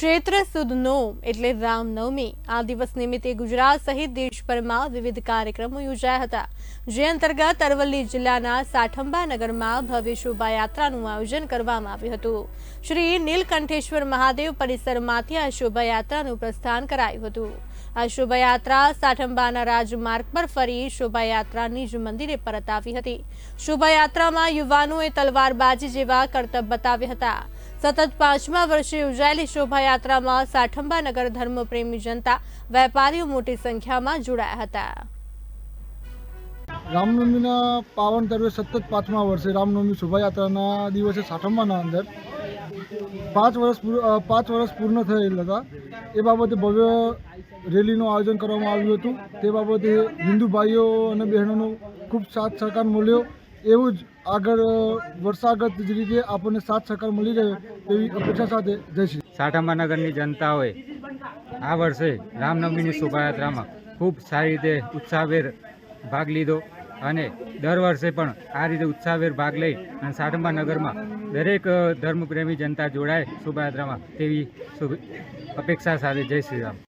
ચૈત્ર સુદ નોમ એટલે રામનવમી આ દિવસ નિમિત્તે ગુજરાત સહિત દેશભરમાં વિવિધ કાર્યક્રમો યોજાયા હતા। જે અંતર્ગત અરવલ્લી જિલ્લાના સાઠંબા નગરમાં ભવ્ય શોભાયાત્રાનું આયોજન કરવામાં આવ્યું હતું। શ્રી નીલકંઠેશ્વર મહાદેવ પરિસરમાંથી આ શોભાયાત્રાનું પ્રસ્થાન કરાયું હતું। આ શોભાયાત્રા સાઠંબાના રાજમાર્ગ પર ફરી શોભાયાત્રા નિજ મંદિરે પરત આવી હતી। શોભાયાત્રામાં યુવાનોએ તલવારબાજી જેવા કરતબ બતાવ્યા હતા। સતત 5મા વર્ષે યોજાયેલી શોભાયાત્રામાં સાઠંબા નગર ધર્મપ્રેમી જનતા વેપારીઓ મોટી સંખ્યામાં જોડાયા હતા। રામનવમીના પાવન પર્વે સતત 5મા વર્ષે રામનવમી શોભાયાત્રાના દિવસે સાઠંબાના અંદર 5 વર્ષ પૂર્ણ થયેલ હતા। એ બાબતે ભવ્ય રેલીનું આયોજન કરવામાં આવ્યું હતું। તે બાબતે હિન્દુ ભાઈઓ અને બહેનોનો ખૂબ સાથ સહકાર મળ્યો। એવું જ આગળ વર્ષાગત જ રીતે આપણને સાથ સહકાર મળી રહે તેવી અપેક્ષા સાથે જય શ્રી સાઠંબા નગરની જનતાઓએ આ વર્ષે રામનવમીની શોભાયાત્રામાં ખૂબ સારી રીતે ઉત્સાહભેર ભાગ લીધો અને દર વર્ષે પણ આ રીતે ઉત્સાહભેર ભાગ લઈ અને સાઠંબા નગરમાં દરેક ધર્મપ્રેમી જનતા જોડાય શોભાયાત્રામાં તેવી અપેક્ષા સાથે જય શ્રી રામ।